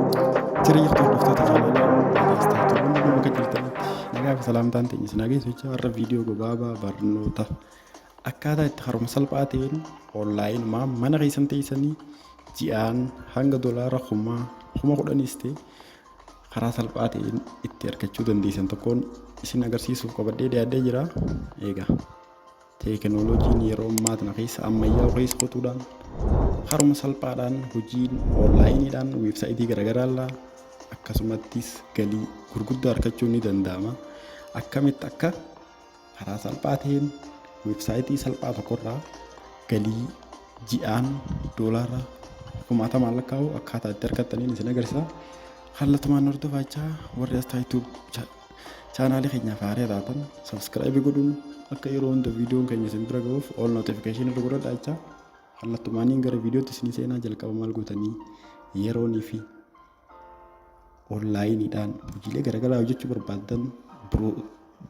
Jireenya hordoftoota chaanaalii dhaggeeffattoonni nama qajeeltanitti nagaa fi salaamtaan teenya isin dhageessicha warra viidiyoo gabaabaa barnoota akkaataa itti haruma salphaa ta'een onlaayinumaan mana keessan teessanii ji'aan hanga doolaara kuma kudhanis ta'e karaa salphaa ta'een itti argachuu dandeessan tokkoon isin agarsiisuuf qabadhee dhiyaadhee jira. Egaa teekinooloojiin yeroo ammaa kana keessa ammayyaa keessa qotuudhaan haruma salphaadhaan hojiin onlaayiniidhaan weebsaayitii garaagaraa akkasumattis galii gurguddaa argachuun ni danda'ama. Akkamitti akka karaa salphaa ta'een weebsaayitii salphaa tokkorraa galii ji'aan doolaara 10,000 lakkaa'u akkaataa itti argattaniin isin agarsiisa. Kallattumaan hordofaa warri as YouTube chaanaalii keenyaaf haaraa taatan subscribe godhuun akka yeroo hunda viidiyoon keenya isin bira ga'uuf all notification irra godhadhaa. Kallattumaaniin gara viidiyootti isin seenaa jalqaba maal gootanii yeroonii fi onlaayiniidhaan hojiilee garaagaraa hojjechuu barbaadan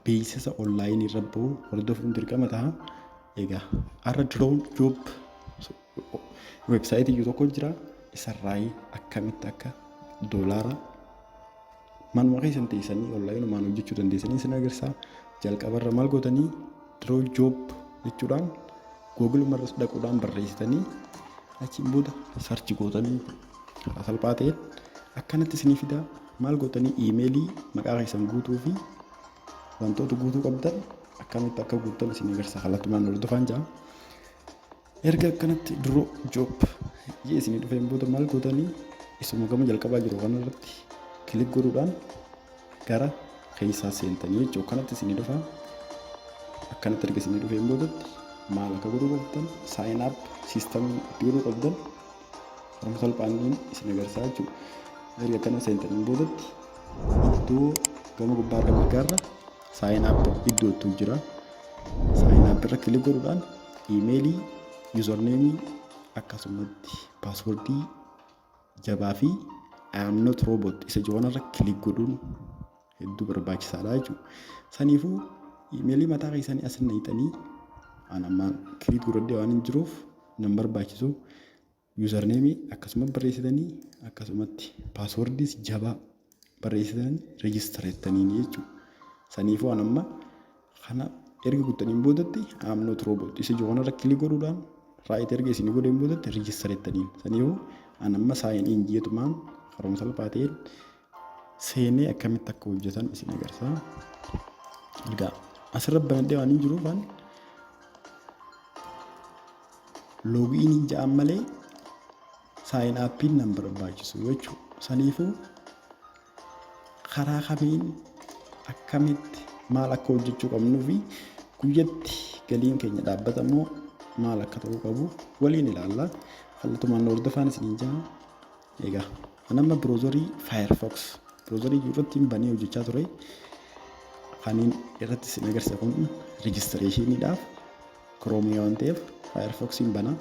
beeksisa onlaayinii irra bu'u hordofuun dirqama ta'a. Egaa har'a drone job weebsaayitii tokko jira. Isarraa akkamitti akka doolaara manuma keessan teessanii onlaayinumaan hojjechuu dandeessanii isin agarsiisa. Jalqabarra maal gootanii drone job jechuudhaan Google marras dhaquudhaan barreessitanii achiin booda search gootanii karaa salphaa ta'een akkanatti isinii fida. Maal gootanii iimeelii maqaa keessan guutuu fi wantoota guutuu qabdan akkamitti akka guutan isin agarsiisa. Kallattumaan hordofaan jira. Erga akkanatti drone job isinii dhufeen booda maal gootanii isuma gama jalqabaa jiru kanarratti kilik godhuudhaan gara keessaa seentanii jechuudha. Kanatti isinii dhufa. Akkanatti erga isinii dhufeen boodatti maal akka godhuu qabdan sign up system itti godhuu qabdan haruma salphaan isin agarsiisa jechuudha. Erga kana seentaniin boodatti iddoo gama gubbaa argaa mirgaarra sign up iddootu jira. Sign up irra kilik godhuudhaan iimeelii, username akkasumatti paaswordii jabaa fi I am not robot isa joonarra kilik godhuun hedduu barbaachisaadha jechuudha. Saniifuu iimeelii mataa keessanii as naqxanii anamma kilik godhadhee waan hin jiruuf nan barbaachisu username akkasuma barreessitanii akkasumatti paaswordiis jabaa barreessitanii register ettanii jechuudha. Saniifuu anamma kana erga guuttaniin boodatti I am not robot isa joonarra kilik godhuudhaan raayit erga isin godheen boodatti register ettanii. Saniifuu anamma sign in jeetumaan haruma salphaa ta'een seenee akkamitti akka hojjetan isin agarsiisa. Egaa asirra banadhee waan hin jiruufaan loogiin ja'an malee sign uppiin nan barbaachisu jechuudha. Saniifuu karaa kamiin akkamitti maal akka hojjechuu qabnuu fi guyyatti galiin keenya dhaabbatamoo maal akka ta'uu qabu waliin ilaalla. Kallattumaan hordofaan isiniin jira. Egaa anamma browserii Firefox browserii irratti banee hojjechaa ture. Kaniin irratti isin agarsiisa kun registrationiidhaaf Chrome waan ta'eef Firefoxin bana.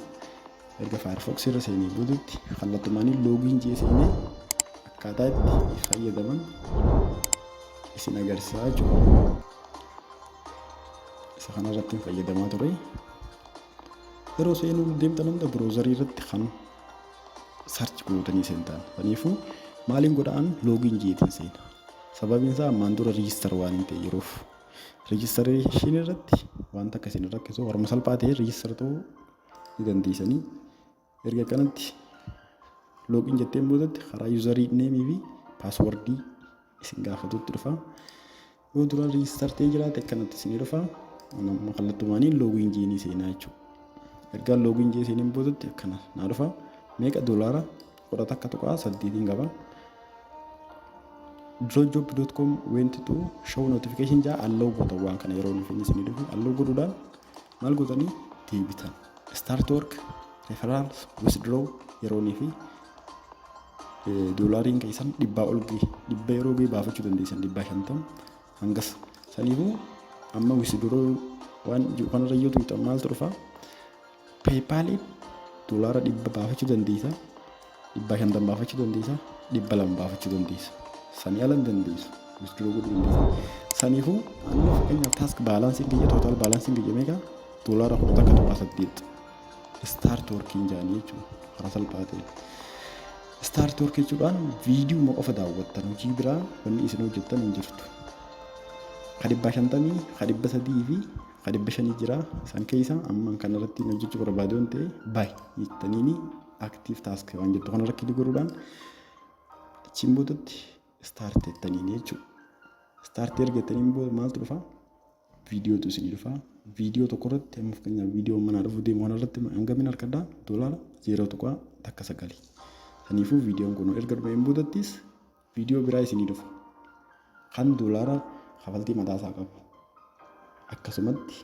Erga Firefox irra seenee boodatti kallattumaan login jeeseenee akkaataa itti fayyadaman isin agarsiisa jechuudha. Isa kanarratti fayyadamaa ture. Yeroo seenuu deemtan hunda browserii irratti kan search gootanii seentan. Saniifuu maaliin godhaan login jeetiin seena. Sababiin isaa ammaan dura register waan hin ta'e yeroof registration irratti wanta akkasiin rakkisu haruma salphaa ta'e register ta'uu ni dandeessanii. Erga kanatti login jetteen boodatti karaa userii name fi passwordii isin gaafatutti dhufa. Yoo dura register ta'ee jiraate kanatti isin dhufa. Amma kallattumaan login jeenii seenaa jechuudha. Erga login jee seeniin boodatti akkana naa dhufa. Meeqa doolaara fudhata akka tuqaa 8 qaba. Dronejob.com went to show notification jaa allow goota waan kana yeroo nuuf isin dhufu allow godhuudhaan maal gootanii deebitan. Start work referrals withdraw yeroonii fi doolaariin keessan 100 ol ga'e 100 yeroo ga'e baafachuu dandeessan 150 hangas. Saniifuu amma withdraw waan kanarra yoo tuqxan maaltu dhufa? PayPal doolaara 100 baafachuu dandeessa. 150 baafachuu dandeessa. 200 baafachuu dandeessa. Sanii alan dandeessu withdraw godhuu dandeessa. Saniifuu amma fakkeenyaaf task balancing biyya total balancing biyya meeqa doolaara 10 akka tuqaa 8 start working jaanii jechuudha. Karaa salphaa ta'e Startup jechuudhaan viidiyoo qofa daawwattan hojii biraa wanni isin hojjettan hin jirtu. Kadhibba 50, kadhibba 3 fi kadhibba 5 jira. Isaan keessa amma kan irratti hojjechuu barbaadu waan ta'e baay'ee jettanii active task waan jettu kana irratti goruudhaan achiin boodatti start jettanii jechuudha. Start ergatanii booda maaltu dhufa? Viidiyootu isin dhufa. Viidiyoo tokko irratti amma fakkeenyaaf viidiyoo mana dhufu deemu kana irratti hangamin harkadhaa doolaara 0.9. Kanaafuu viidiyoon kun erga dhumeen boodattis viidiyoo biraa isinii dhufu. Kan doolaara kafaltii mataa isaa qabu. Akkasumatti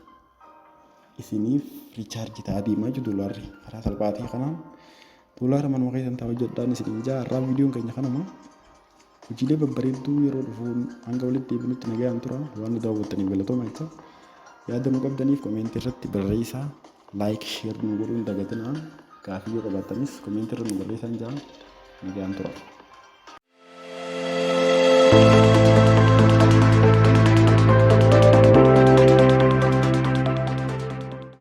isiniif riichaarjii ta'aa deemaa jiru doolaarri karaa salphaatii kanaan doolaara manuma keessan taa'u jedhaan isin ijaarraa viidiyoon keenya kanuma hojiilee babbareedduu yeroo dhufuun hanga walitti deebinutti nagayaan tura waan nu daawwattaniif galatooma jecha yaada nu qabdaniif koomentii irratti barreessaa laayik sheer nu godhuun dagatinaa gaafii yoo qabaattanis koomentii irra nu barreessaa jaa nagayaan tura.